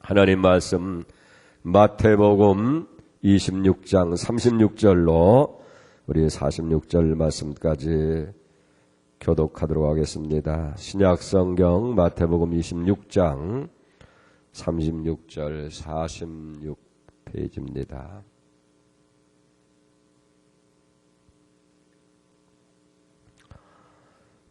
하나님 말씀 마태복음 26장 36절로 우리 46절 말씀까지 교독하도록 하겠습니다. 신약성경 마태복음 26장 36절 46페이지입니다.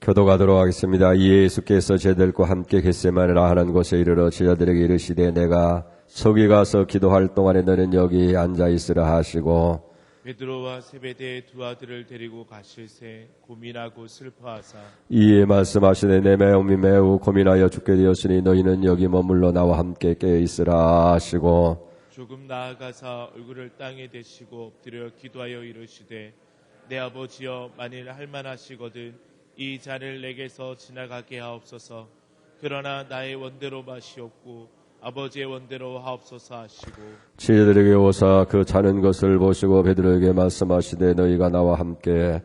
교독하도록 하겠습니다. 이에 예수께서 제들과 함께 겟세마네라 하는 곳에 이르러 제자들에게 이르시되 내가 저기 가서 기도할 동안에 너는 여기 앉아있으라 하시고 베드로와 세베대의 두 아들을 데리고 가실새 고민하고 슬퍼하사 이에 말씀하시되 내 마음이 매우 고민하여 죽게 되었으니 너희는 여기 머물러 나와 함께 깨어있으라 하시고 조금 나아가사 얼굴을 땅에 대시고 엎드려 기도하여 이르시되 내 아버지여 만일 할만하시거든 이 잔을 내게서 지나가게 하옵소서. 그러나 나의 원대로 마시옵고 아버지의 원대로 하옵소서 하시고 제자들에게 오사 그 자는 것을 보시고 베드로에게 말씀하시되 너희가 나와 함께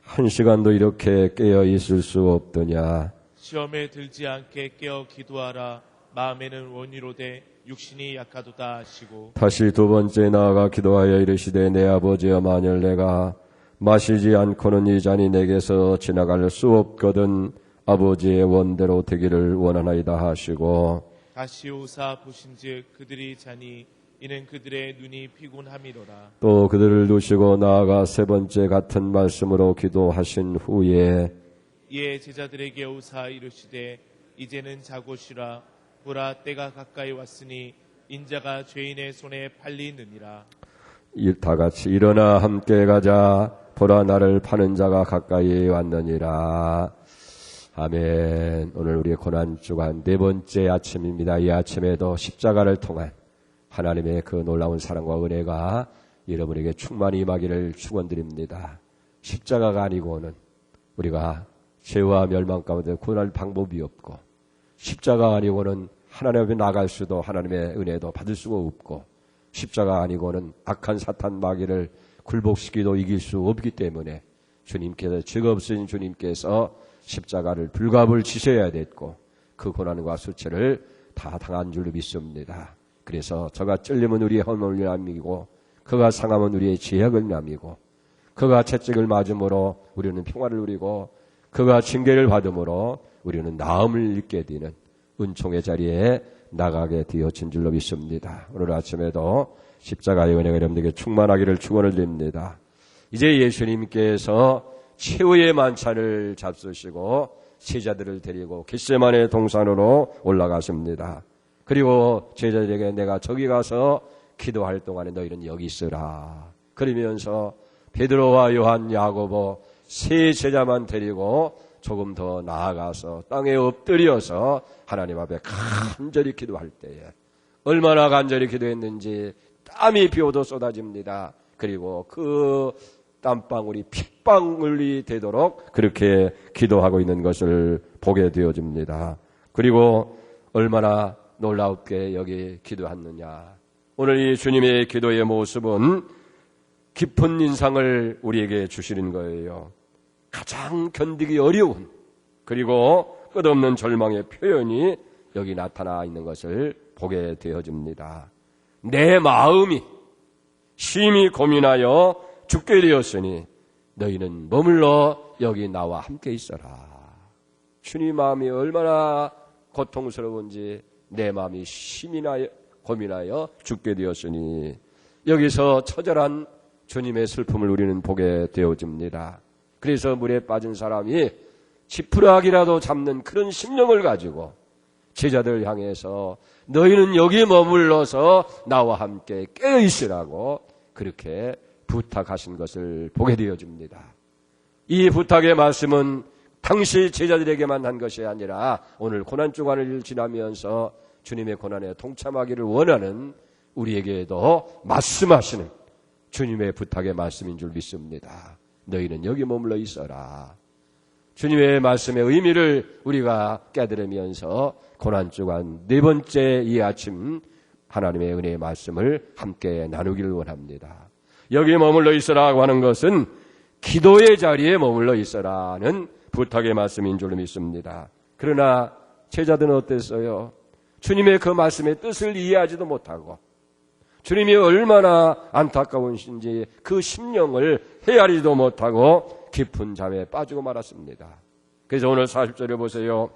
한 시간도 이렇게 깨어 있을 수 없더냐. 시험에 들지 않게 깨어 기도하라. 마음에는 원이로되 육신이 약하도다 하시고 다시 두 번째 나아가 기도하여 이르시되 내 아버지여 만일 내가 마시지 않고는 이 잔이 내게서 지나갈 수 없거든 아버지의 원대로 되기를 원하나이다 하시고 다시 오사 보신즉 그들이 자니 이는 그들의 눈이 피곤함이로라. 또 그들을 두시고 나아가 세 번째 같은 말씀으로 기도하신 후에 이에 제자들에게 오사 이르시되 이제는 자고 쉬라. 보라 때가 가까이 왔으니 인자가 죄인의 손에 팔리느니라. 다 같이 일어나 함께 가자. 보라 나를 파는 자가 가까이 왔느니라. 아멘. 오늘 우리의 고난주간 네 번째 아침입니다. 이 아침에도 십자가를 통한 하나님의 그 놀라운 사랑과 은혜가 여러분에게 충만히 임하기를 축원드립니다. 십자가가 아니고는 우리가 죄와 멸망 가운데 구원할 방법이 없고 십자가 아니고는 하나님 앞에 나갈 수도 하나님의 은혜도 받을 수가 없고 십자가 아니고는 악한 사탄 마귀를 굴복시키도 이길 수 없기 때문에 주님께서 죄가 없으신 주님께서 십자가를 불갑을 지셔야 됐고 그 고난과 수치를 다 당한 줄로 믿습니다. 그래서 저가 찔리면 우리의 허물을 남이고 그가 상하면 우리의 죄악을 남이고 그가 채찍을 맞음으로 우리는 평화를 누리고 그가 징계를 받음으로 우리는 나음을 잊게 되는 은총의 자리에 나가게 되어진 줄로 믿습니다. 오늘 아침에도 십자가의 은혜가 여러분들에게 충만하기를 축원을 드립니다. 이제 예수님께서 최후의 만찬을 잡수시고 제자들을 데리고 겟세마네 동산으로 올라가십니다. 그리고 제자들에게 내가 저기 가서 기도할 동안에 너희는 여기 있으라. 그러면서 베드로와 요한, 야고보 세 제자만 데리고 조금 더 나아가서 땅에 엎드려서 하나님 앞에 간절히 기도할 때에 얼마나 간절히 기도했는지 땀이 비오도 쏟아집니다. 그리고 그 땀방울이 핏방울이 되도록 그렇게 기도하고 있는 것을 보게 되어집니다. 그리고 얼마나 놀랍게 여기 기도하느냐. 오늘 이 주님의 기도의 모습은 깊은 인상을 우리에게 주시는 거예요. 가장 견디기 어려운 그리고 끝없는 절망의 표현이 여기 나타나 있는 것을 보게 되어집니다. 내 마음이 심히 고민하여 죽게 되었으니 너희는 머물러 여기 나와 함께 있어라. 주님 마음이 얼마나 고통스러운지 내 마음이 심히 고민하여 죽게 되었으니 여기서 처절한 주님의 슬픔을 우리는 보게 되어집니다. 그래서 물에 빠진 사람이 지푸라기라도 잡는 그런 심령을 가지고 제자들 향해서 너희는 여기 머물러서 나와 함께 깨어있으라고 그렇게 부탁하신 것을 보게 되어집니다. 이 부탁의 말씀은 당시 제자들에게만 한 것이 아니라 오늘 고난주간을 지나면서 주님의 고난에 동참하기를 원하는 우리에게도 말씀하시는 주님의 부탁의 말씀인 줄 믿습니다. 너희는 여기 머물러 있어라. 주님의 말씀의 의미를 우리가 깨달으면서 고난주간 네 번째 이 아침 하나님의 은혜의 말씀을 함께 나누기를 원합니다. 여기 머물러 있으라고 하는 것은 기도의 자리에 머물러 있으라는 부탁의 말씀인 줄 믿습니다. 그러나 제자들은 어땠어요? 주님의 그 말씀의 뜻을 이해하지도 못하고 주님이 얼마나 안타까우신지 그 심령을 헤아리지도 못하고 깊은 잠에 빠지고 말았습니다. 그래서 오늘 40절에 보세요.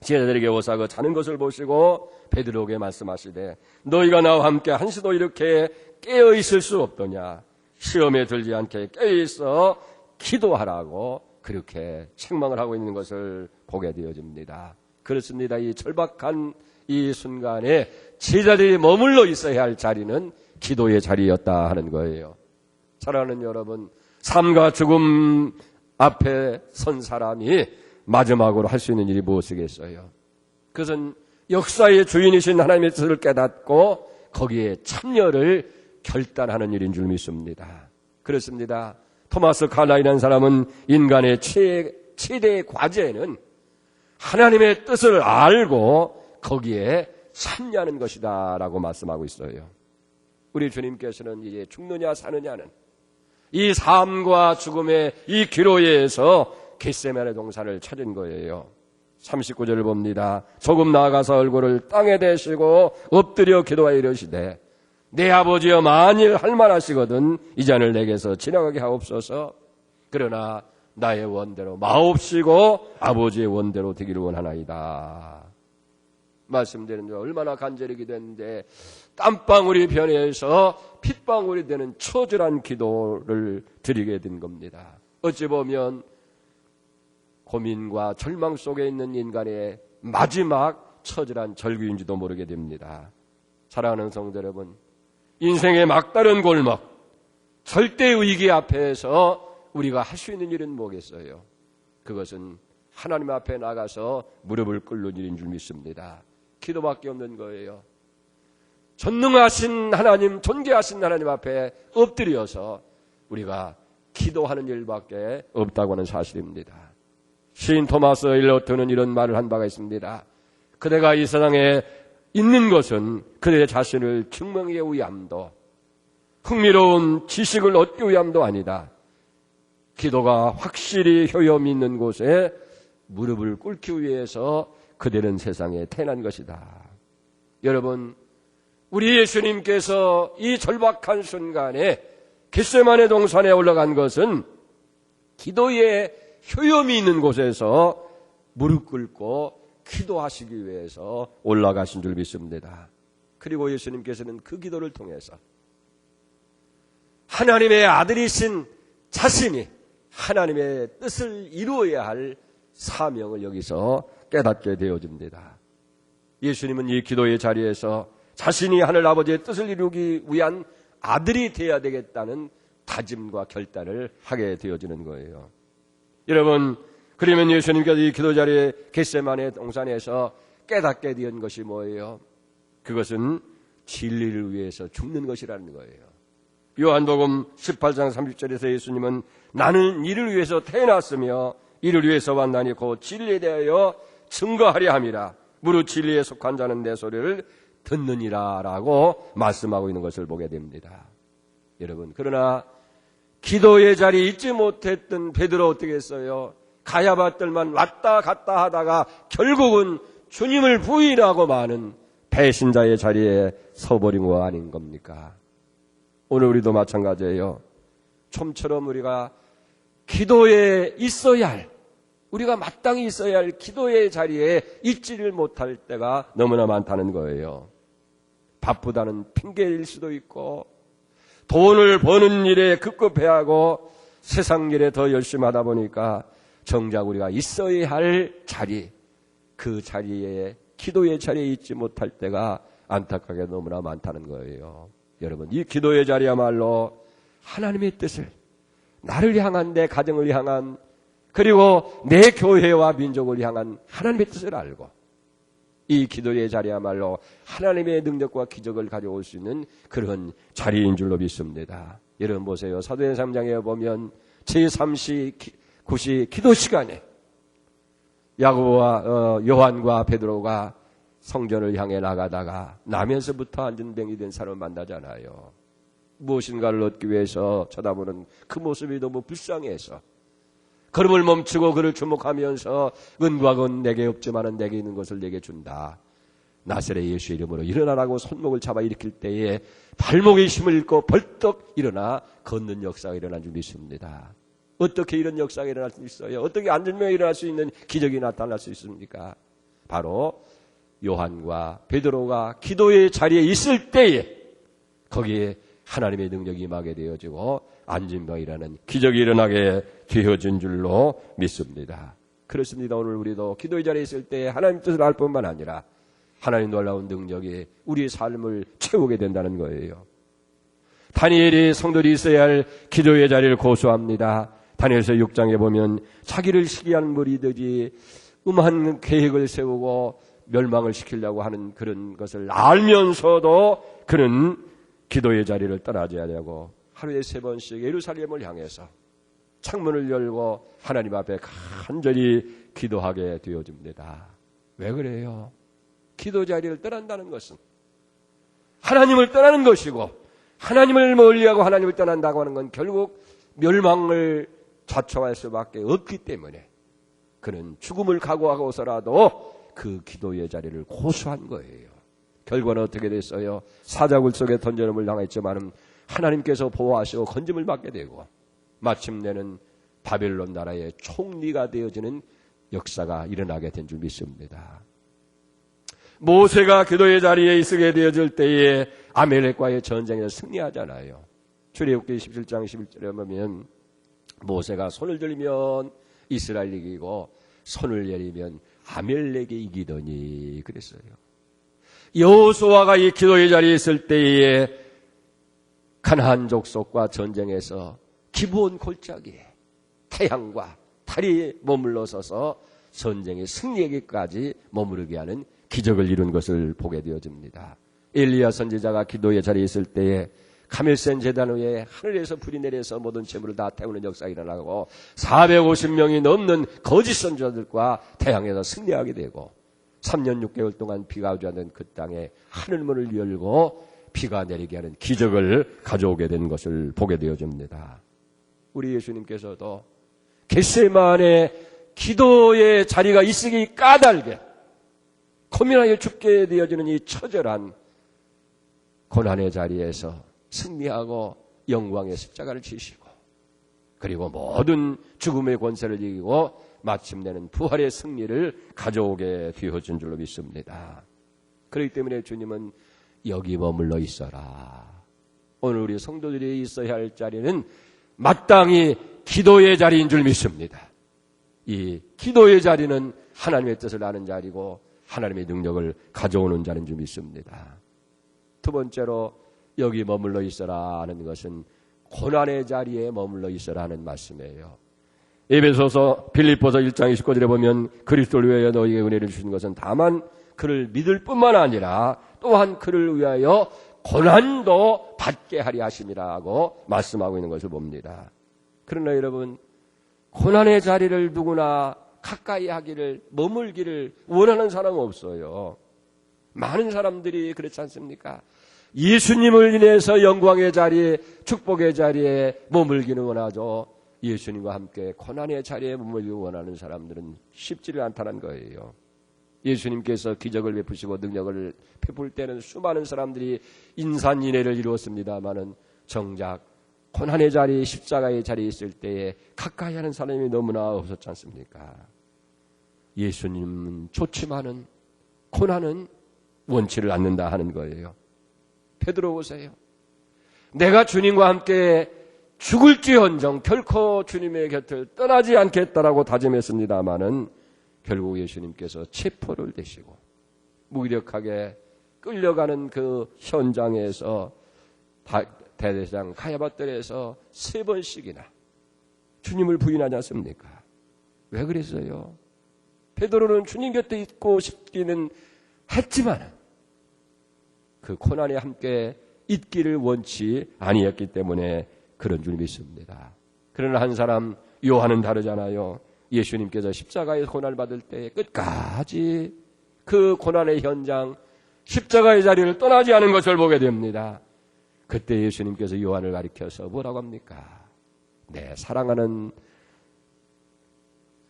제자들에게 오사 그 자는 것을 보시고 베드로에게 말씀하시되 너희가 나와 함께 한시도 이렇게 깨어있을 수 없더냐. 시험에 들지 않게 깨어있어 기도하라고 그렇게 책망을 하고 있는 것을 보게 되어집니다. 그렇습니다. 이 절박한 이 순간에 제자들이 머물러 있어야 할 자리는 기도의 자리였다 하는 거예요. 사랑하는 여러분, 삶과 죽음 앞에 선 사람이 마지막으로 할 수 있는 일이 무엇이겠어요? 그것은 역사의 주인이신 하나님의 뜻을 깨닫고 거기에 참여를 결단하는 일인 줄 믿습니다. 그렇습니다. 토마스 칼라이라는 사람은 인간의 최대의 과제는 하나님의 뜻을 알고 거기에 참여하는 것이다 라고 말씀하고 있어요. 우리 주님께서는 이제 죽느냐 사느냐는 이 삶과 죽음의 이 기로에서 겟세마네 동산을 찾은 거예요. 39절을 봅니다. 조금 나아가서 얼굴을 땅에 대시고 엎드려 기도하여 이르시되 내 아버지여 만일 할만하시거든 이 잔을 내게서 지나가게 하옵소서. 그러나 나의 원대로 마옵시고 아버지의 원대로 되기를 원하나이다. 말씀드리는 게 얼마나 간절히 기도했는데 땀방울이 변해서 핏방울이 되는 처절한 기도를 드리게 된 겁니다. 어찌 보면 고민과 절망 속에 있는 인간의 마지막 처절한 절규인지도 모르게 됩니다. 사랑하는 성도 여러분, 인생의 막다른 골목, 절대 위기 앞에서 우리가 할 수 있는 일은 뭐겠어요? 그것은 하나님 앞에 나가서 무릎을 꿇는 일인 줄 믿습니다. 기도밖에 없는 거예요. 전능하신 하나님, 존귀하신 하나님 앞에 엎드려서 우리가 기도하는 일밖에 없다고 하는 사실입니다. 시인 토마스 일러트는 이런 말을 한 바가 있습니다. 그대가 이 세상에 있는 것은 그대 자신을 증명하기 위함도 흥미로운 지식을 얻기 위함도 아니다. 기도가 확실히 효험이 있는 곳에 무릎을 꿇기 위해서 그대는 세상에 태어난 것이다. 여러분, 우리 예수님께서 이 절박한 순간에 겟세마네 동산에 올라간 것은 기도의 효험이 있는 곳에서 무릎 꿇고 기도하시기 위해서 올라가신 줄 믿습니다. 그리고 예수님께서는 그 기도를 통해서 하나님의 아들이신 자신이 하나님의 뜻을 이루어야 할 사명을 여기서 깨닫게 되어집니다. 예수님은 이 기도의 자리에서 자신이 하늘 아버지의 뜻을 이루기 위한 아들이 되어야 되겠다는 다짐과 결단을 하게 되어지는 거예요. 여러분, 그러면 예수님께서 이 기도 자리에 겟세마네 동산에서 깨닫게 된 것이 뭐예요? 그것은 진리를 위해서 죽는 것이라는 거예요. 요한복음 18장 30절에서 예수님은 나는 이를 위해서 태어났으며 이를 위해서 왔나니 곧 진리에 대하여 증거하려 함이라. 무릇 진리에 속한 자는 내 소리를 듣느니라 라고 말씀하고 있는 것을 보게 됩니다. 여러분, 그러나 기도의 자리에 있지 못했던 베드로 어떻게 했어요? 가야바들만 왔다 갔다 하다가 결국은 주님을 부인하고 마는 배신자의 자리에 서버린 거 아닌 겁니까? 오늘 우리도 마찬가지예요. 좀처럼 우리가 기도에 있어야 할, 우리가 마땅히 있어야 할 기도의 자리에 있지를 못할 때가 너무나 많다는 거예요. 바쁘다는 핑계일 수도 있고 돈을 버는 일에 급급해하고 세상 일에 더 열심히 하다 보니까 정작 우리가 있어야 할 자리, 그 자리에 기도의 자리에 있지 못할 때가 안타깝게 너무나 많다는 거예요. 여러분, 이 기도의 자리야말로 하나님의 뜻을 나를 향한, 내 가정을 향한, 그리고 내 교회와 민족을 향한 하나님의 뜻을 알고 이 기도의 자리야말로 하나님의 능력과 기적을 가져올 수 있는 그런 자리인 줄로 믿습니다. 여러분 보세요. 사도행전 3장에 보면 제39시 기도 시간에 야고보와 요한과 베드로가 성전을 향해 나가다가 나면서부터 안전병이 된 사람을 만나잖아요. 무엇인가를 얻기 위해서 쳐다보는 그 모습이 너무 불쌍해서 걸음을 멈추고 그를 주목하면서 은과 금 내게 없지만은 내게 있는 것을 내게 준다. 나사렛 예수 이름으로 일어나라고 손목을 잡아 일으킬 때에 발목에 힘을 잃고 벌떡 일어나 걷는 역사가 일어난 줄 믿습니다. 어떻게 이런 역사가 일어날 수 있어요? 어떻게 안전병이 일어날 수 있는 기적이 나타날 수 있습니까? 바로 요한과 베드로가 기도의 자리에 있을 때에 거기에 하나님의 능력이 임하게 되어지고 안진병이라는 기적이 일어나게 되어진 줄로 믿습니다. 그렇습니다. 오늘 우리도 기도의 자리에 있을 때 하나님 뜻을 알 뿐만 아니라 하나님 놀라운 능력이 우리의 삶을 채우게 된다는 거예요. 다니엘이 성도들이 있어야 할 기도의 자리를 고수합니다. 다니엘서 6장에 보면 자기를 시기한 무리들이 음한 계획을 세우고 멸망을 시키려고 하는 그런 것을 알면서도 그는 기도의 자리를 떠나지 않냐고 하루에 3번씩 예루살렘을 향해서 창문을 열고 하나님 앞에 간절히 기도하게 되어집니다. 왜 그래요? 기도 자리를 떠난다는 것은 하나님을 떠나는 것이고 하나님을 멀리하고 하나님을 떠난다고 하는 건 결국 멸망을 자초할 수밖에 없기 때문에 그는 죽음을 각오하고서라도 그 기도의 자리를 고수한 거예요. 결과는 어떻게 됐어요? 사자굴 속에 던져놓음을 당했지만 하나님께서 보호하시고 건짐을 받게 되고 마침내는 바벨론 나라의 총리가 되어지는 역사가 일어나게 된 줄 믿습니다. 모세가 기도의 자리에 있게 되어질 때에 아멜렉과의 전쟁에서 승리하잖아요. 출애굽기 17장 11절에 보면 모세가 손을 들면 이스라엘이 이기고 손을 내리면 아멜렉이 이기더니 그랬어요. 여호수아가 이 기도의 자리에 있을 때에 가나안 족속과 전쟁에서 기브온 골짜기에 태양과 달이 머물러 서서 전쟁의 승리에게까지 머무르게 하는 기적을 이룬 것을 보게 되어집니다. 엘리야 선지자가 기도의 자리에 있을 때에 가멜센 제단 위에 하늘에서 불이 내려서 모든 재물을 다 태우는 역사가 일어나고 450명이 넘는 거짓 선지자들과 태양에서 승리하게 되고 3년 6개월 동안 비가 오지 않는 그 땅에 하늘문을 열고 비가 내리게 하는 기적을 가져오게 된 것을 보게 되어집니다. 우리 예수님께서도 겟세마네 기도의 자리가 있으기 까닭에 고민하여 죽게 되어지는 이 처절한 고난의 자리에서 승리하고 영광의 십자가를 지시고 그리고 모든 죽음의 권세를 이기고 마침내는 부활의 승리를 가져오게 되어진 줄로 믿습니다. 그렇기 때문에 주님은 여기 머물러 있어라. 오늘 우리 성도들이 있어야 할 자리는 마땅히 기도의 자리인 줄 믿습니다. 이 기도의 자리는 하나님의 뜻을 아는 자리고 하나님의 능력을 가져오는 자리인 줄 믿습니다. 두 번째로 여기 머물러 있어라 하는 것은 고난의 자리에 머물러 있어라 하는 말씀이에요. 에베소서 빌립보서 1장 29절에 보면 그리스도를 위하여 너희에게 은혜를 주신 것은 다만 그를 믿을 뿐만 아니라 또한 그를 위하여 고난도 받게 하리 하심이라고 말씀하고 있는 것을 봅니다. 그러나 여러분 고난의 자리를 누구나 가까이 하기를 머물기를 원하는 사람은 없어요. 많은 사람들이 그렇지 않습니까? 예수님을 인해서 영광의 자리에 축복의 자리에 머물기는 원하죠. 예수님과 함께 고난의 자리에 머물기 원하는 사람들은 쉽지를 않다는 거예요. 예수님께서 기적을 베푸시고 능력을 베풀 때는 수많은 사람들이 인산인해를 이루었습니다마는 정작 고난의 자리, 십자가의 자리에 있을 때에 가까이 하는 사람이 너무나 없었지 않습니까? 예수님은 좋지만은 고난은 원치를 않는다 하는 거예요. 베드로 보세요. 내가 주님과 함께 죽을지언정 결코 주님의 곁을 떠나지 않겠다라고 다짐했습니다마는 결국 예수님께서 체포를 되시고 무기력하게 끌려가는 그 현장에서 대제사장 가야바들에서 3번씩이나 주님을 부인하지 않습니까? 왜 그랬어요? 베드로는 주님 곁에 있고 싶기는 했지만 그 고난에 함께 있기를 원치 아니했기 때문에 그런 줄 믿습니다. 그러나 한 사람 요한은 다르잖아요. 예수님께서 십자가의 고난을 받을 때 끝까지 그 고난의 현장 십자가의 자리를 떠나지 않은 것을 보게 됩니다. 그때 예수님께서 요한을 가리켜서 뭐라고 합니까? 내 사랑하는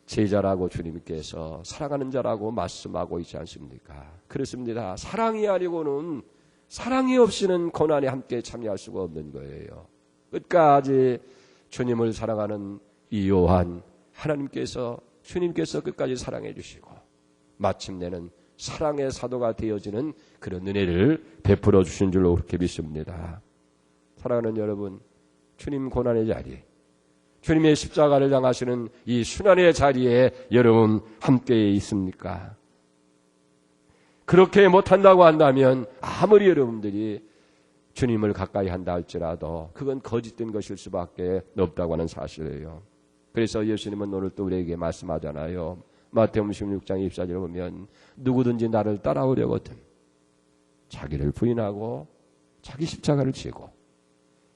제자라고 주님께서 사랑하는 자라고 말씀하고 있지 않습니까? 그렇습니다. 사랑이 아니고는, 사랑이 없이는 고난에 함께 참여할 수가 없는 거예요. 끝까지 주님을 사랑하는 이 요한, 주님께서 끝까지 사랑해 주시고 마침내는 사랑의 사도가 되어지는 그런 은혜를 베풀어 주신 줄로 그렇게 믿습니다. 사랑하는 여러분, 주님 고난의 자리, 주님의 십자가를 당하시는 이 순환의 자리에 여러분 함께 있습니까? 그렇게 못한다고 한다면 아무리 여러분들이 주님을 가까이 한다 할지라도 그건 거짓된 것일 수밖에 없다고 하는 사실이에요. 그래서 예수님은 오늘 또 우리에게 말씀하잖아요. 마태복음 16장 24절에 보면 누구든지 나를 따라오려거든 자기를 부인하고 자기 십자가를 지고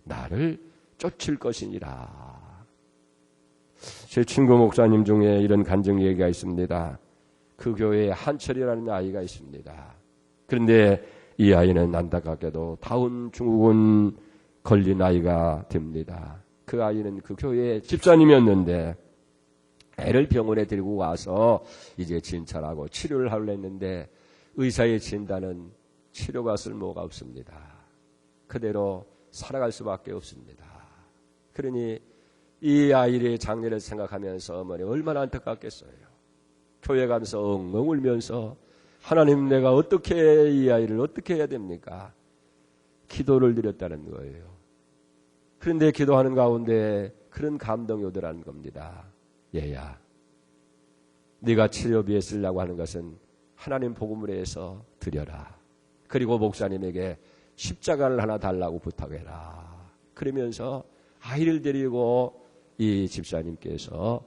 나를 쫓을 것이니라. 제 친구 목사님 중에 이런 간증 얘기가 있습니다. 그 교회에 한철이라는 아이가 있습니다. 그런데 이 아이는 안타깝게도 다운 증후군 걸린 아이가 됩니다. 그 아이는 그 교회의 집사님이었는데 애를 병원에 데리고 와서 이제 진찰하고 치료를 하려 했는데 의사의 진단은 치료가 쓸모가 없습니다. 그대로 살아갈 수밖에 없습니다. 그러니 이 아이의 장례를 생각하면서 어머니 얼마나 안타깝겠어요. 교회 가면서 엉엉 울면서 하나님 내가 어떻게 이 아이를 어떻게 해야 됩니까? 기도를 드렸다는 거예요. 그런데 기도하는 가운데 그런 감동이 오더라는 겁니다. 얘야, 네가 치료비에 쓰려고 하는 것은 하나님 복음을 위해서 드려라. 그리고 목사님에게 십자가를 하나 달라고 부탁해라. 그러면서 아이를 데리고 이 집사님께서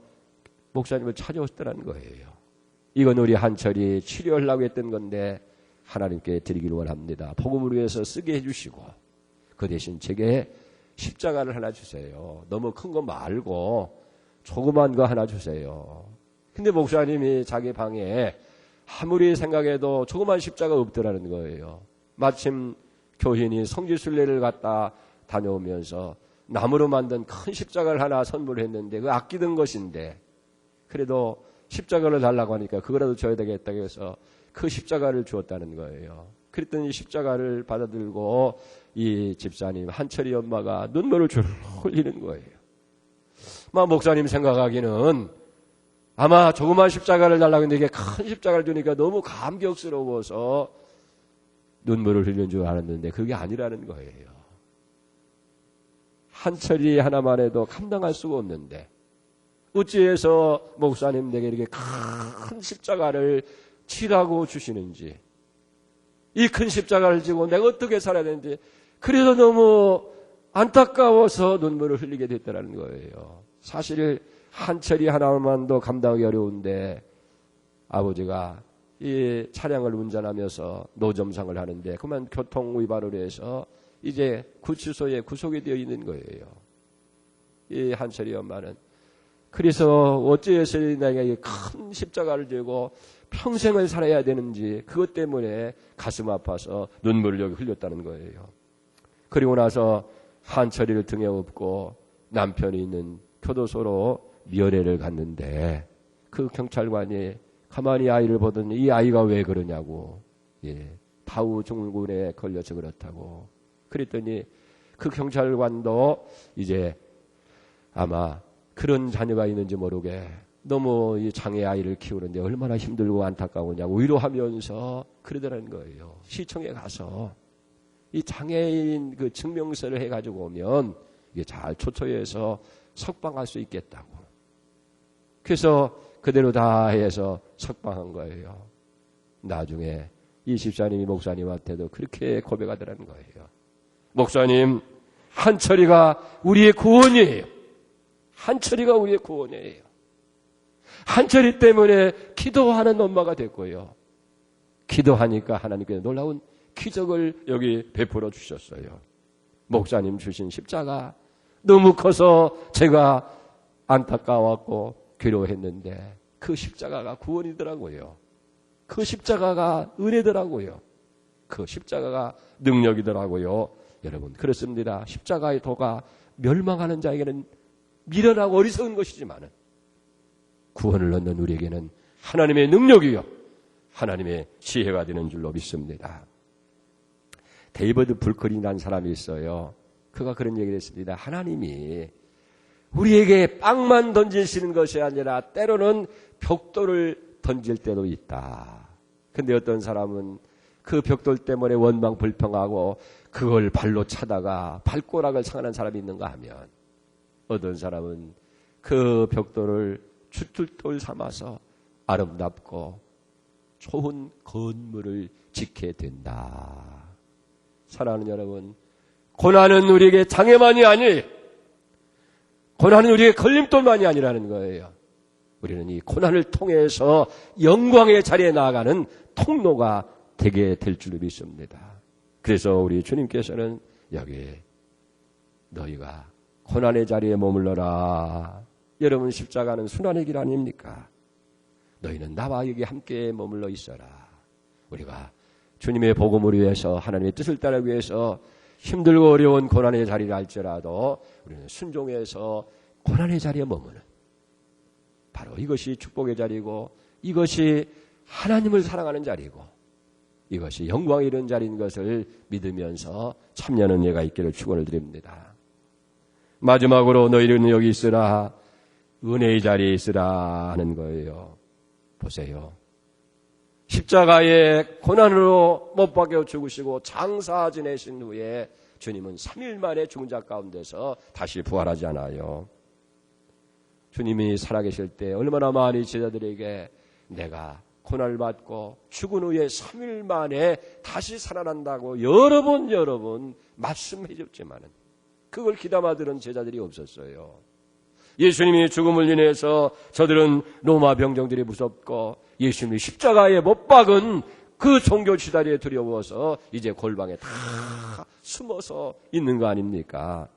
목사님을 찾아오셨다는 거예요. 이건 우리 한철이 치료하려고 했던 건데 하나님께 드리기를 원합니다. 복음을 위해서 쓰게 해주시고 그 대신 제게 십자가를 하나 주세요. 너무 큰 거 말고 조그만 거 하나 주세요. 근데 목사님이 자기 방에 아무리 생각해도 조그만 십자가 없더라는 거예요. 마침 교인이 성지순례를 갔다 다녀오면서 나무로 만든 큰 십자가를 하나 선물했는데 그 아끼던 것인데 그래도 십자가를 달라고 하니까 그거라도 줘야 되겠다고 해서 그 십자가를 주었다는 거예요. 그랬더니 십자가를 받아들고 이 집사님 한철이 엄마가 눈물을 줄 흘리는 거예요. 목사님 생각하기는 아마 조그만 십자가를 달라고 했는데 이게 큰 십자가를 주니까 너무 감격스러워서 눈물을 흘린 줄 알았는데 그게 아니라는 거예요. 한철이 하나만 해도 감당할 수가 없는데 어찌해서 목사님 내게 이렇게 큰 십자가를 치라고 주시는지, 이 큰 십자가를 지고 내가 어떻게 살아야 되는지 그래서 너무 안타까워서 눈물을 흘리게 됐다는 거예요. 사실 한철이 하나만도 감당하기 어려운데 아버지가 이 차량을 운전하면서 노점상을 하는데 그만 교통 위반으로 해서 이제 구치소에 구속이 되어 있는 거예요. 이 한철이 엄마는 그래서 어찌해서 내가 큰 십자가를 들고 평생을 살아야 되는지 그것 때문에 가슴 아파서 눈물을 여기 흘렸다는 거예요. 그리고 나서 한철이를 등에 업고 남편이 있는 교도소로 면회를 갔는데 그 경찰관이 가만히 아이를 보더니 이 아이가 왜 그러냐고, 다우 증후군에 걸려서 그렇다고. 그랬더니 그 경찰관도 이제 아마 그런 자녀가 있는지 모르게 너무 이 장애 아이를 키우는데 얼마나 힘들고 안타까우냐고 위로하면서 그러더라는 거예요. 시청에 가서 이 장애인 그 증명서를 해가지고 오면 이게 잘 초토해서 석방할 수 있겠다고. 그래서 그대로 다 해서 석방한 거예요. 나중에 이 집사님이 목사님한테도 그렇게 고백하더라는 거예요. 목사님, 한철이가 우리의 구원이에요. 한철이가 우리의 구원이에요. 한철이 때문에 기도하는 엄마가 됐고요. 기도하니까 하나님께서 놀라운 기적을 여기 베풀어 주셨어요. 목사님 주신 십자가 너무 커서 제가 안타까웠고 괴로워했는데 그 십자가가 구원이더라고요. 그 십자가가 은혜더라고요. 그 십자가가 능력이더라고요. 여러분 그렇습니다. 십자가의 도가 멸망하는 자에게는 미련하고 어리석은 것이지만은 구원을 얻는 우리에게는 하나님의 능력이요 하나님의 지혜가 되는 줄로 믿습니다. 데이비드 불클이라는 사람이 있어요. 그가 그런 얘기를 했습니다. 하나님이 우리에게 빵만 던지시는 것이 아니라 때로는 벽돌을 던질 때도 있다. 근데 어떤 사람은 그 벽돌 때문에 원망 불평하고 그걸 발로 차다가 발꼬락을 상하는 사람이 있는가 하면 어떤 사람은 그 벽돌을 숫돌 삼아서 아름답고 좋은 건물을 짓게 된다. 사랑하는 여러분, 고난은 우리에게 장애만이 아니, 고난은 우리에게 걸림돌만이 아니라는 거예요. 우리는 이 고난을 통해서 영광의 자리에 나아가는 통로가 되게 될 줄 믿습니다. 그래서 우리 주님께서는 여기 너희가 고난의 자리에 머물러라. 여러분 십자가는 순환의 길 아닙니까? 너희는 나와 여기 함께 머물러 있어라. 우리가 주님의 복음을 위해서 하나님의 뜻을 따르기 위해서 힘들고 어려운 고난의 자리를 할지라도 우리는 순종해서 고난의 자리에 머무는 바로 이것이 축복의 자리고 이것이 하나님을 사랑하는 자리고 이것이 영광이 이른 자리인 것을 믿으면서 참여하는 예가 있기를 축원을 드립니다. 마지막으로 너희는 여기 있으라 은혜의 자리에 있으라 하는 거예요. 보세요. 십자가의 고난으로 못 박혀 죽으시고 장사 지내신 후에 주님은 3일 만에 죽은 자 가운데서 다시 부활하지 않아요. 주님이 살아계실 때 얼마나 많은 제자들에게 내가 고난을 받고 죽은 후에 3일 만에 다시 살아난다고 여러 번 말씀해 줬지만은 그걸 귀담아 들은 제자들이 없었어요. 예수님이 죽음을 인해서 저들은 로마 병정들이 무섭고 예수님이 십자가에 못 박은 그 종교 지다리에 두려워서 이제 골방에 다 숨어서 있는 거 아닙니까?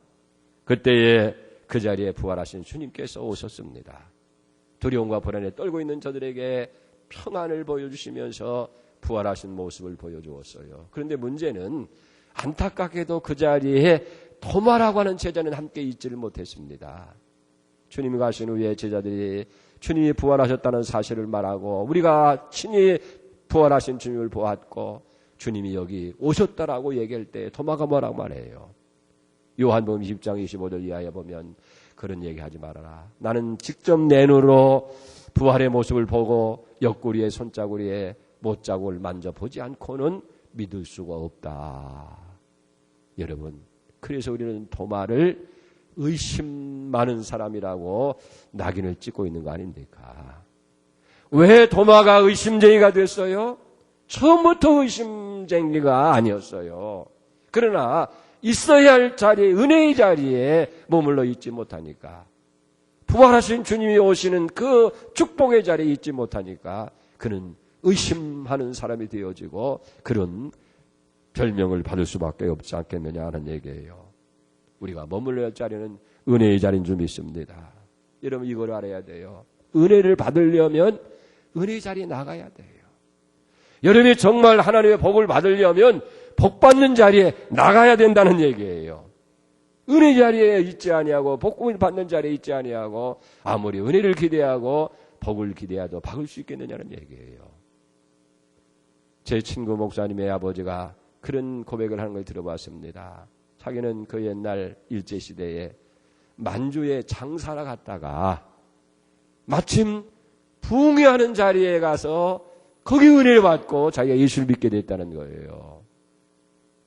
그때에 그 자리에 부활하신 주님께서 오셨습니다. 두려움과 불안에 떨고 있는 저들에게 평안을 보여주시면서 부활하신 모습을 보여주었어요. 그런데 문제는 안타깝게도 그 자리에 도마라고 하는 제자는 함께 있지를 못했습니다. 주님이 가신 후에 제자들이 주님이 부활하셨다는 사실을 말하고 우리가 친히 부활하신 주님을 보았고 주님이 여기 오셨다라고 얘기할 때 도마가 뭐라고 말해요? 요한복음 20장 25절 이하에 보면 그런 얘기하지 말아라. 나는 직접 내 눈으로 부활의 모습을 보고 옆구리에 손자국에 못자국을 만져보지 않고는 믿을 수가 없다. 여러분, 그래서 우리는 도마를 의심 많은 사람이라고 낙인을 찍고 있는 거 아닙니까? 왜 도마가 의심쟁이가 됐어요? 처음부터 의심쟁이가 아니었어요. 그러나 있어야 할 자리에, 은혜의 자리에 머물러 있지 못하니까, 부활하신 주님이 오시는 그 축복의 자리에 있지 못하니까 그는 의심하는 사람이 되어지고 그런 별명을 받을 수밖에 없지 않겠느냐 하는 얘기예요. 우리가 머물러야 할 자리는 은혜의 자리인 줄 믿습니다. 여러분 이걸 알아야 돼요. 은혜를 받으려면 은혜의 자리에 나가야 돼요. 여러분이 정말 하나님의 복을 받으려면 복 받는 자리에 나가야 된다는 얘기예요. 은혜 자리에 있지 아니하고 복을 받는 자리에 있지 아니하고 아무리 은혜를 기대하고 복을 기대해도 박을 수 있겠느냐는 얘기예요. 제 친구 목사님의 아버지가 그런 고백을 하는 걸 들어봤습니다. 자기는 그 옛날 일제시대에 만주에 장사를 갔다가 마침 부흥회하는 자리에 가서 거기 은혜를 받고 자기가 예수를 믿게 됐다는 거예요.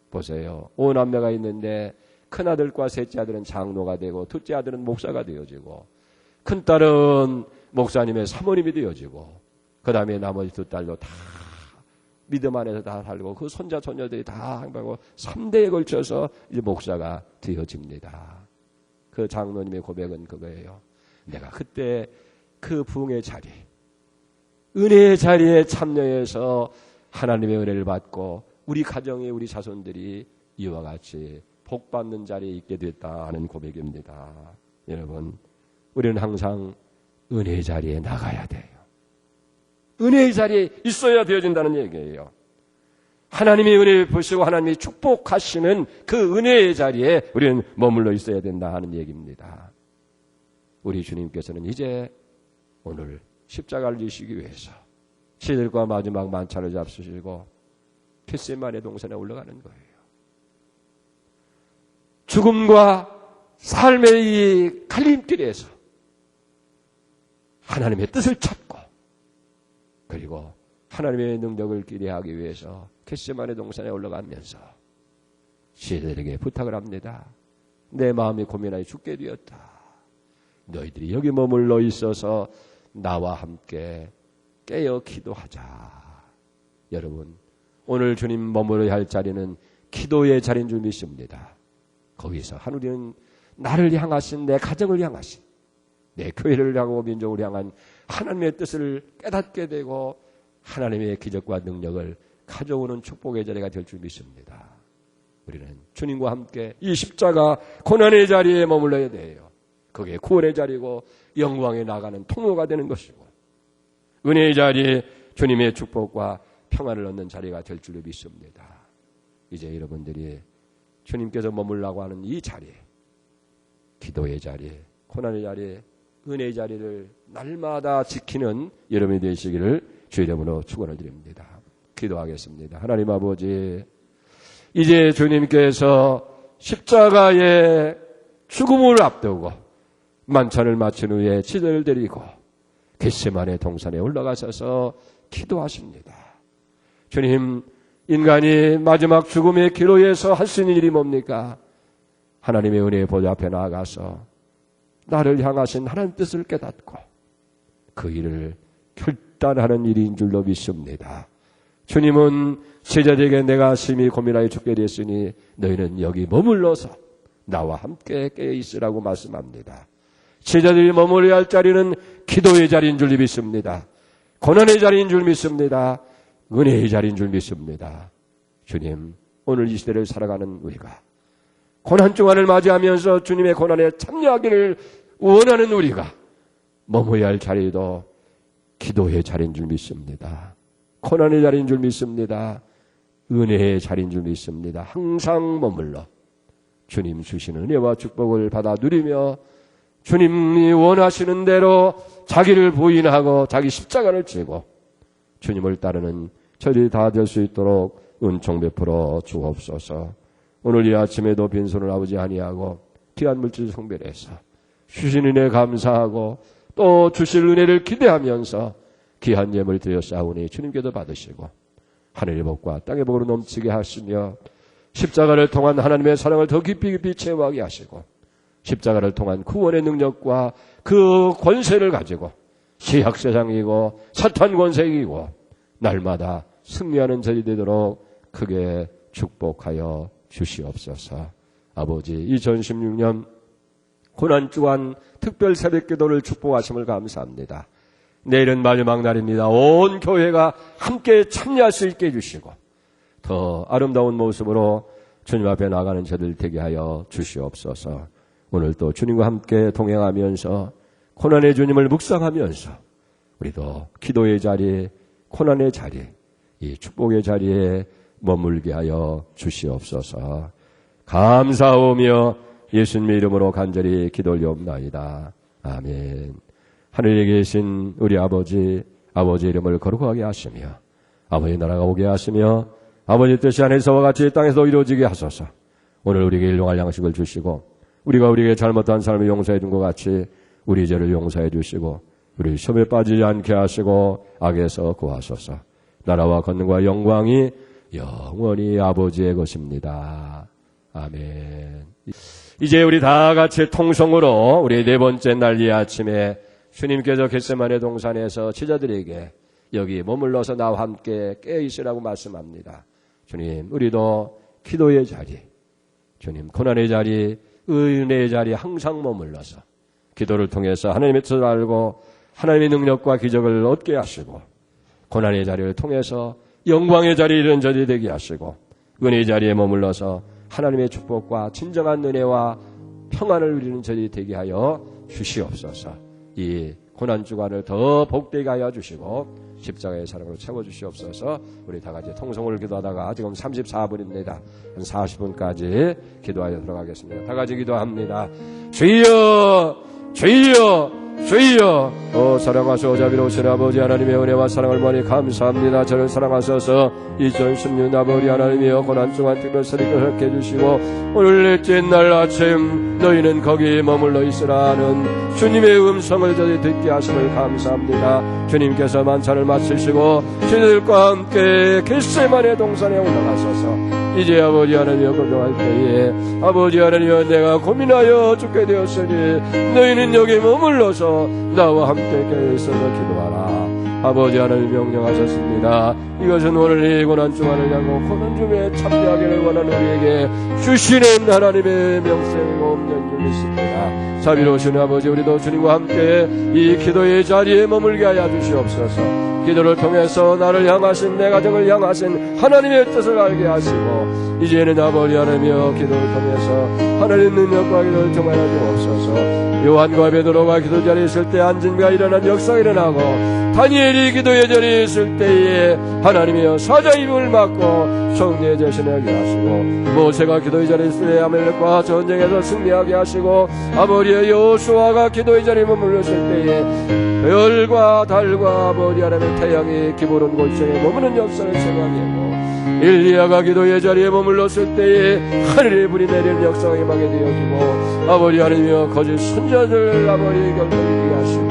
보세요. 오남매가 있는데 큰아들과 셋째 아들은 장로가 되고 둘째 아들은 목사가 되어지고 큰딸은 목사님의 사모님이 되어지고 그 다음에 나머지 두 딸도 다 믿음 안에서 다 살고 그 손자 손녀들이 다 하고 3대에 걸쳐서 이제 목사가 되어집니다. 그 장로님의 고백은 그거예요. 내가 그때 그 부흥의 자리, 은혜의 자리에 참여해서 하나님의 은혜를 받고 우리 가정의 우리 자손들이 이와 같이 복받는 자리에 있게 됐다 하는 고백입니다. 여러분, 우리는 항상 은혜의 자리에 나가야 돼요. 은혜의 자리에 있어야 되어진다는 얘기예요. 하나님의 은혜를 보시고 하나님이 축복하시는 그 은혜의 자리에 우리는 머물러 있어야 된다 하는 얘기입니다. 우리 주님께서는 이제 오늘 십자가를 지시기 위해서 시들과 마지막 만찬을 잡수시고 겟세마네 동산에 올라가는 거예요. 죽음과 삶의 이 갈림길에서 하나님의 뜻을 찾고 그리고 하나님의 능력을 기대하기 위해서 겟세마네 동산에 올라가면서 시들에게 부탁을 합니다. 내 마음이 고민하여 죽게 되었다. 너희들이 여기 머물러 있어서 나와 함께 깨어 기도하자. 여러분, 오늘 주님 머물러야 할 자리는 기도의 자리인 줄 믿습니다. 거기서 하늘은 나를 향하신, 내 가정을 향하신, 내 교회를 향하고 민족을 향한 하나님의 뜻을 깨닫게 되고 하나님의 기적과 능력을 가져오는 축복의 자리가 될 줄 믿습니다. 우리는 주님과 함께 이 십자가 고난의 자리에 머물러야 돼요. 그게 구원의 자리고 영광에 나가는 통로가 되는 것이고 은혜의 자리에 주님의 축복과 평안을 얻는 자리가 될 줄로 믿습니다. 이제 여러분들이 주님께서 머물라고 하는 이 자리에, 기도의 자리에, 고난의 자리에, 은혜의 자리를 날마다 지키는 여러분이 되시기를 주의 이름으로 축원을 드립니다. 기도하겠습니다. 하나님 아버지, 이제 주님께서 십자가의 죽음을 앞두고 만찬을 마친 후에 지도를 드리고 겟세마네 동산에 올라가셔서 기도하십니다. 주님, 인간이 마지막 죽음의 기로에서 할 수 있는 일이 뭡니까? 하나님의 은혜의 보좌 앞에 나아가서 나를 향하신 하나님 뜻을 깨닫고 그 일을 결단하는 일인 줄로 믿습니다. 주님은 제자들에게 내가 심히 고민하여 죽게 됐으니 너희는 여기 머물러서 나와 함께 깨어 있으라고 말씀합니다. 제자들이 머물러야 할 자리는 기도의 자리인 줄 믿습니다. 고난의 자리인 줄 믿습니다. 은혜의 자리인 줄 믿습니다. 주님, 오늘 이 시대를 살아가는 우리가 고난 중간을 맞이하면서 주님의 고난에 참여하기를 원하는 우리가 머물러야 할 자리도 기도의 자리인 줄 믿습니다. 고난의 자리인 줄 믿습니다. 은혜의 자리인 줄 믿습니다. 항상 머물러 주님 주시는 은혜와 축복을 받아 누리며 주님이 원하시는 대로 자기를 부인하고 자기 십자가를 지고 주님을 따르는 저리 다 될 수 있도록 은총 베풀어 주옵소서. 오늘 이 아침에도 빈손을 아버지 아니하고 귀한 물질 성별해서 주신 은혜 감사하고 또 주실 은혜를 기대하면서 귀한 예물 드렸사오니 주님께도 받으시고 하늘의 복과 땅의 복으로 넘치게 하시며 십자가를 통한 하나님의 사랑을 더 깊이 깊이 체험하게 하시고 십자가를 통한 구원의 능력과 그 권세를 가지고 시약세상이고 사탄 권세이고 날마다 승리하는 자리 되도록 크게 축복하여 주시옵소서. 아버지, 2016년 고난주간 특별 새벽기도를 축복하심을 감사합니다. 내일은 마지막 날입니다. 온 교회가 함께 참여할 수 있게 해주시고 더 아름다운 모습으로 주님 앞에 나가는 저들 되게 하여 주시옵소서. 오늘 또 주님과 함께 동행하면서 고난의 주님을 묵상하면서 우리도 기도의 자리, 고난의 자리, 이 축복의 자리에 머물게 하여 주시옵소서. 감사하오며 예수님의 이름으로 간절히 기도 올리옵나이다. 아멘. 하늘에 계신 우리 아버지, 아버지의 이름을 거룩하게 하시며 아버지 나라가 오게 하시며 아버지 뜻이 하늘에서와 같이 땅에서 이루어지게 하소서. 오늘 우리에게 일용할 양식을 주시고 우리가 우리에게 잘못한 삶을 용서해 준 것 같이 우리 죄를 용서해 주시고 우리 시험에 빠지지 않게 하시고 악에서 구하소서. 나라와 권능과 영광이 영원히 아버지의 것입니다. 아멘. 이제 우리 다 같이 통성으로 우리 네 번째 날 이 아침에 주님께서 겟세마네 동산에서 제자들에게 여기 머물러서 나와 함께 깨어 있으라고 말씀합니다. 주님, 우리도 기도의 자리, 주님 고난의 자리, 은혜의 자리 항상 머물러서 기도를 통해서 하나님의 뜻을 알고 하나님의 능력과 기적을 얻게 하시고 고난의 자리를 통해서 영광의 자리에 이른 자리 되게 하시고 은혜의 자리에 머물러서 하나님의 축복과 진정한 은혜와 평안을 누리는 자리 되게 하여 주시옵소서. 이 고난주간을 더 복되게 하여 주시고 십자가의 사랑으로 채워주시옵소서. 우리 다 같이 통성을 기도하다가 지금 34분입니다. 한 40분까지 기도하여 들어가겠습니다. 다 같이 기도합니다. 주여 주여 주여 사랑하시오 자비로우신 아버지 하나님의 은혜와 사랑을 많이 감사합니다. 저를 사랑하셔서 2016 아버지 하나님이여 고난중한 특별 설교를 해주시고 오늘 넷째 날 아침 너희는 거기에 머물러 있으라는 주님의 음성을 저희 듣게 하심을 감사합니다. 주님께서 만찬을 마치시고 저희들과 함께 겟세마네 동산에 올라가셔서 이제 아버지 하나님여 고정할 때에 아버지 하나님여 내가 고민하여 죽게 되었으니 너희는 여기 머물러서 나와 함께 껴있어서 기도하라. 아버지 하나님 명령하셨습니다. 이것은 오늘 이 고난주간을 향하고 고난주에 참여하기를 원하는 우리에게 주시는 하나님의 명령이고 없는 줄 믿습니다. 자비로우신 아버지 우리도 주님과 함께 이 기도의 자리에 머물게 하여 주시옵소서. 기도를 통해서 나를 향하신 내 가정을 향하신 하나님의 뜻을 알게 하시고 이제는 아버지 하나님여 기도를 통해서 하나님 능력과 기도를 통하여 주옵소서. 요한과 베드로가 기도 자리에 있을 때 안진비가 일어난 역사가 일어나고 다니엘이 기도의 자리에 있을 때에 하나님이여 사자의 입을 막고 성리의 대신하게 하시고 모세가 기도의 자리에 있을 때 아멜렉과 전쟁에서 승리하게 하시고 아버지의 여호수아가 기도의 자리에 머물렀을 때에 별과 달과 아버지 하나님의 태양이 기브론 골짜기에 머무는 역사를 체험하게 하고 엘리야가 기도의 자리에 머물렀을 때에 하늘의 불이 내리는 역사가 임하게 되어지고 아버지 하나님이여 거짓 선자들 아버지 결단하게 하시고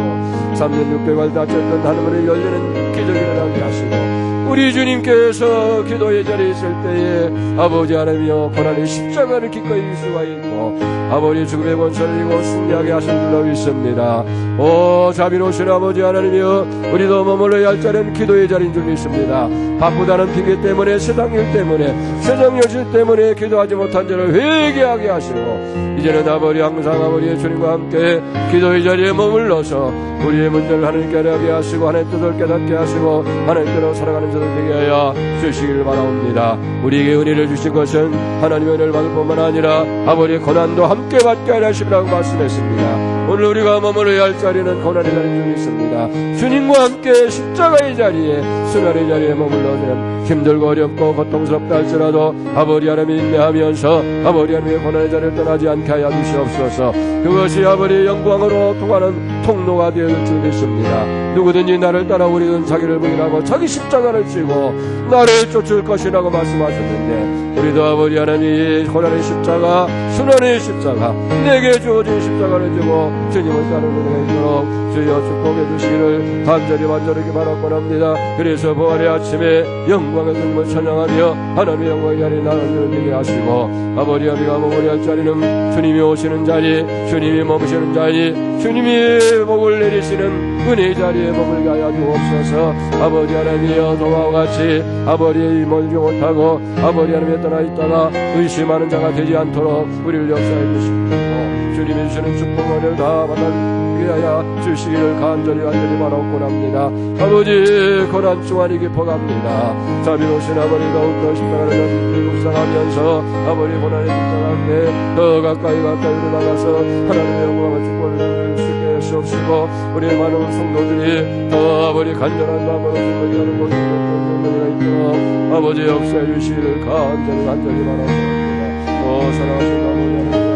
3년 6개월 다쳤던 하늘문이 열리는 기적이 일어나게 하시고 우리 주님께서 기도의 자리에 있을 때에 아버지 하나님이여 고난의 십자가를 기꺼이 질 수가 있고 아버지 죽음의 권세를 이고 승리하게 하신 줄로 믿습니다. 오 자비로우신 아버지 하나님이여 우리도 머물러야 할 자리는 기도의 자리인 줄 믿습니다. 바쁘다는 핑계 때문에 세상 일 때문에 세상 여실 때문에 기도하지 못한 자를 회개하게 하시고 이제는 아버지 항상 아버지의 주님과 함께 기도의 자리에 머물러서 우리의 문제를 하나님께 알게 하시고 하나님의 뜻을 깨닫게 하시고 하나님께로 살아가는 저들 되게 하여 주시길 바라옵니다. 우리에게 은혜를 주신 것은 하나님의 은혜를 받을 뿐만 아니라 아버지의 고난도 함께 받게 하려 하시라고 말씀했습니다. 오늘 우리가 머물러야 할 자리는 고난의 자리인 줄 믿습니다. 주님과 함께 십자가의 자리에 순환의 자리에 머물러면 힘들고 어렵고 고통스럽다 할지라도 아버지 하나님이 인내하면서 아버지 하나님의 고난의 자리를 떠나지 않게 하여 주시옵소서. 그것이 아버지의 영광으로 통하는 통로가 되어줄 줄 믿습니다. 누구든지 나를 따라오리든 자기를 부인하고 자기 십자가를 지고 나를 쫓을 것이라고 말씀하셨는데 우리도 아버지 하나님이 고난의 십자가 순환의 십자가 내게 주어진 십자가를 지고 주님을 따르는 은혜가 있도록 주여 축복해 주시기를 간절히 완전하게 바라고 합니다. 그래서 부활의 아침에 영광의 등을 찬양하며 하나님의 영광의 자리에 나를 되게 하시고 아버지 하나님과 머무려 할 자리는 주님이 오시는 자리 주님이 머무시는 자리 주님이 복을 내리시는 은혜의 자리에 머물게 하여 주옵소서. 아버지 하나님이여 도와 같이 아버지의 멀지 못하고 아버지 하나님에 떠나 있다가 의심하는 자가 되지 않도록 우리를 역사해 주시고 주님이 주시는 축복을 다 받게 하여 주시기를 간절히 바라옵고 합니다. 아버지 고난 중환이 깊어갑니다. 자비로우신 아버지 더욱더 십자가를 깊이 묵상하면서 아버지 고난의 십자가 더 가까이 나가서 하나님의 영광을 축복을 주시게 하시옵시고 우리 많은 성도들이 더 아버지 간절한 마음으로 기도하는 곳에 있도록 아버지 역사해 주시기를 간절히 바라옵고 합니다. 사랑하신 아버지